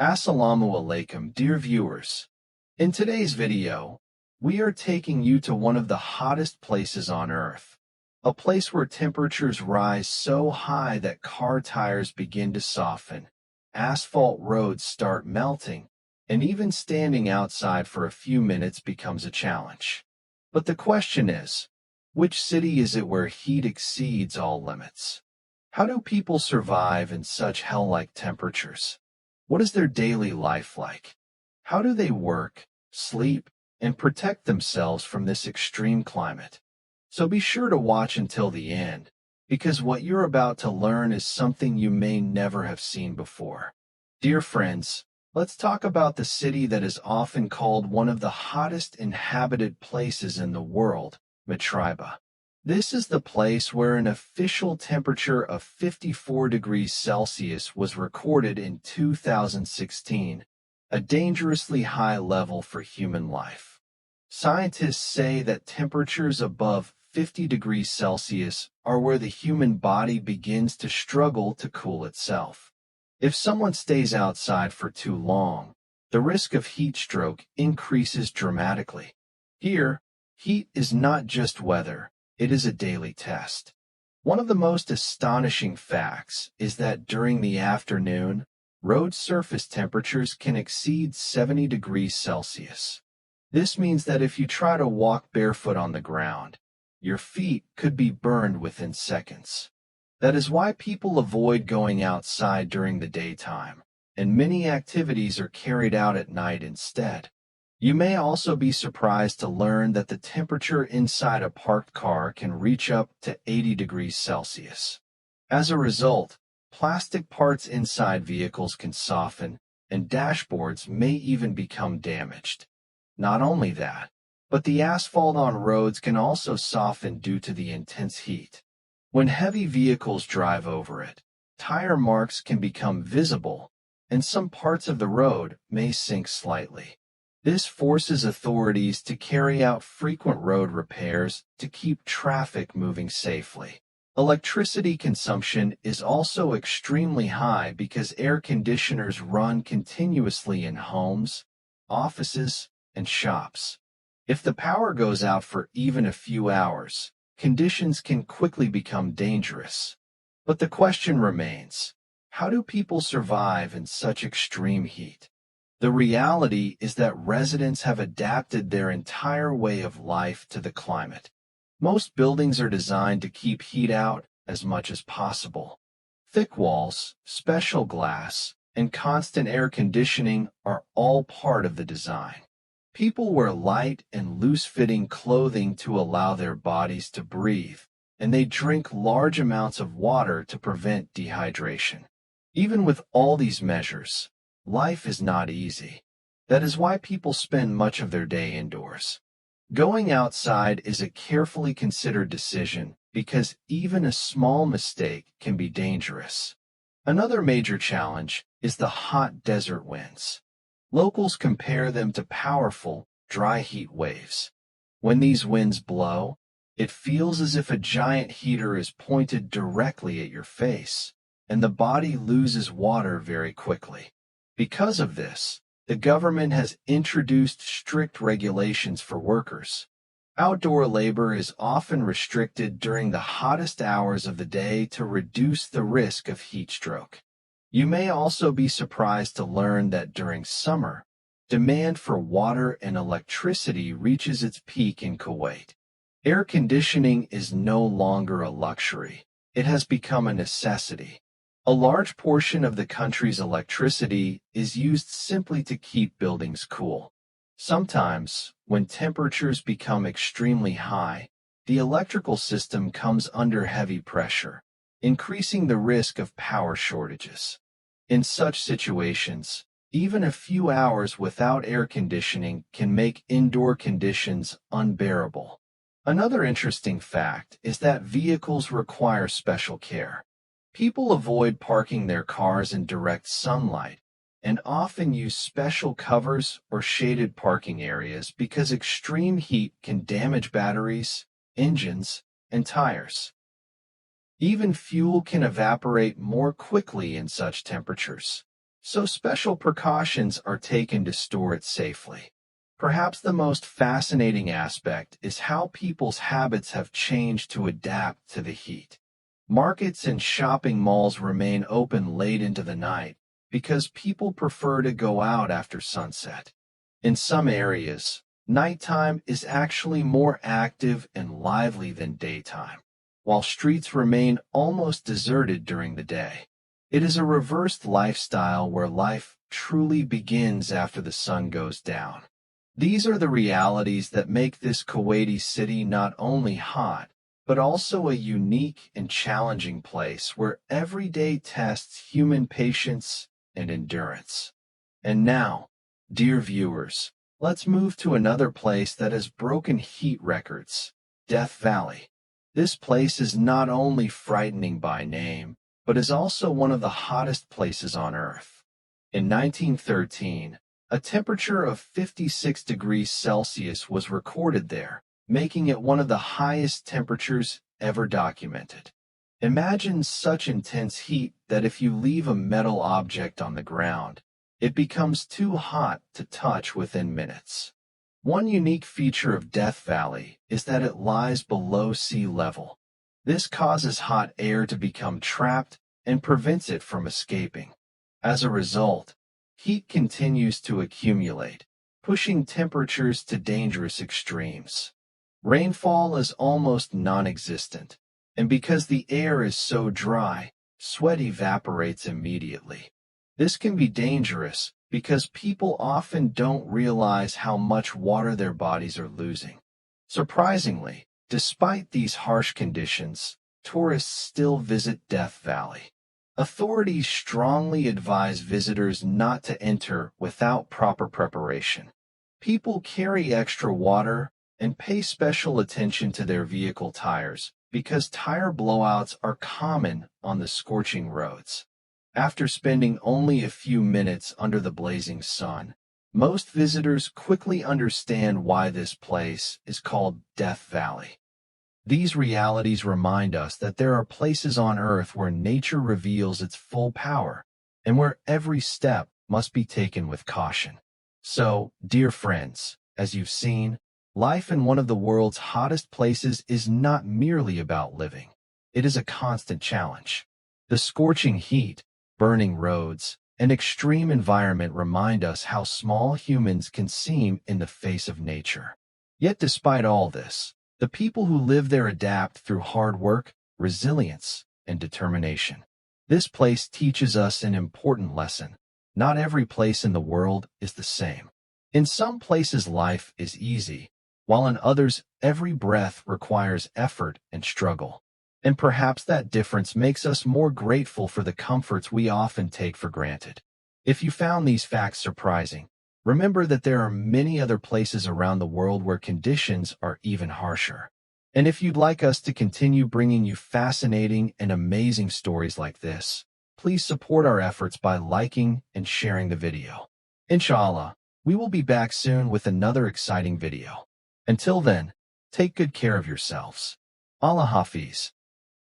Assalamu alaikum, dear viewers. In today's video, we are taking you to one of the hottest places on Earth, a place where temperatures rise so high that car tires begin to soften, asphalt roads start melting, and even standing outside for a few minutes becomes a challenge. But the question is, which city is it where heat exceeds all limits? How do people survive in such hell-like temperatures? What is their daily life like? How do they work, sleep, and protect themselves from this extreme climate? So be sure to watch until the end, because what you're about to learn is something you may never have seen before. Dear friends, let's talk about the city that is often called one of the hottest inhabited places in the world, Mitribah. This is the place where an official temperature of 54 degrees Celsius was recorded in 2016, a dangerously high level for human life. Scientists say that temperatures above 50 degrees Celsius are where the human body begins to struggle to cool itself. If someone stays outside for too long, the risk of heat stroke increases dramatically. Here, heat is not just weather. It is a daily test. One of the most astonishing facts is that during the afternoon, road surface temperatures can exceed 70 degrees Celsius. This means that if you try to walk barefoot on the ground, your feet could be burned within seconds. That is why people avoid going outside during the daytime, and many activities are carried out at night instead. You may also be surprised to learn that the temperature inside a parked car can reach up to 80 degrees Celsius. As a result, plastic parts inside vehicles can soften, and dashboards may even become damaged. Not only that, but the asphalt on roads can also soften due to the intense heat. When heavy vehicles drive over it, tire marks can become visible, and some parts of the road may sink slightly. This forces authorities to carry out frequent road repairs to keep traffic moving safely. Electricity consumption is also extremely high because air conditioners run continuously in homes, offices, and shops. If the power goes out for even a few hours, conditions can quickly become dangerous. But the question remains, how do people survive in such extreme heat? The reality is that residents have adapted their entire way of life to the climate. Most buildings are designed to keep heat out as much as possible. Thick walls, special glass, and constant air conditioning are all part of the design. People wear light and loose-fitting clothing to allow their bodies to breathe, and they drink large amounts of water to prevent dehydration. Even with all these measures, life is not easy. That is why people spend much of their day indoors. Going outside is a carefully considered decision because even a small mistake can be dangerous. Another major challenge is the hot desert winds. Locals compare them to powerful, dry heat waves. When these winds blow, it feels as if a giant heater is pointed directly at your face, and the body loses water very quickly. Because of this, the government has introduced strict regulations for workers. Outdoor labor is often restricted during the hottest hours of the day to reduce the risk of heat stroke. You may also be surprised to learn that during summer, demand for water and electricity reaches its peak in Kuwait. Air conditioning is no longer a luxury. It has become a necessity. A large portion of the country's electricity is used simply to keep buildings cool. Sometimes, when temperatures become extremely high, the electrical system comes under heavy pressure, increasing the risk of power shortages. In such situations, even a few hours without air conditioning can make indoor conditions unbearable. Another interesting fact is that vehicles require special care. People avoid parking their cars in direct sunlight and often use special covers or shaded parking areas because extreme heat can damage batteries, engines, and tires. Even fuel can evaporate more quickly in such temperatures. so special precautions are taken to store it safely. Perhaps the most fascinating aspect is how people's habits have changed to adapt to the heat. Markets and shopping malls remain open late into the night because people prefer to go out after sunset. In some areas, nighttime is actually more active and lively than daytime, while streets remain almost deserted during the day. It is a reversed lifestyle where life truly begins after the sun goes down. These are the realities that make this Kuwaiti city not only hot, but also a unique and challenging place where every day tests human patience and endurance. And now, dear viewers, let's move to another place that has broken heat records, Death Valley. This place is not only frightening by name, but is also one of the hottest places on Earth. In 1913, a temperature of 56 degrees Celsius was recorded there, making it one of the highest temperatures ever documented. Imagine such intense heat that if you leave a metal object on the ground, it becomes too hot to touch within minutes. One unique feature of Death Valley is that it lies below sea level. This causes hot air to become trapped and prevents it from escaping. As a result, heat continues to accumulate, pushing temperatures to dangerous extremes. Rainfall is almost non-existent, and because the air is so dry, sweat evaporates immediately. This can be dangerous because people often don't realize how much water their bodies are losing. Surprisingly, despite these harsh conditions, tourists still visit Death Valley. Authorities strongly advise visitors not to enter without proper preparation. People carry extra water and pay special attention to their vehicle tires because tire blowouts are common on the scorching roads. After spending only a few minutes under the blazing sun, most visitors quickly understand why this place is called Death Valley. These realities remind us that there are places on Earth where nature reveals its full power and where every step must be taken with caution. So, dear friends, as you've seen, life in one of the world's hottest places is not merely about living. It is a constant challenge. The scorching heat, burning roads, and extreme environment remind us how small humans can seem in the face of nature. Yet despite all this, the people who live there adapt through hard work, resilience, and determination. This place teaches us an important lesson. Not every place in the world is the same. In some places life is easy, while in others every breath requires effort and struggle. And perhaps that difference makes us more grateful for the comforts we often take for granted. If you found these facts surprising, remember that there are many other places around the world where conditions are even harsher. And if you'd like us to continue bringing you fascinating and amazing stories like this, please support our efforts by liking and sharing the video. Inshallah, we will be back soon with another exciting video. Until then, take good care of yourselves. Allah Hafiz.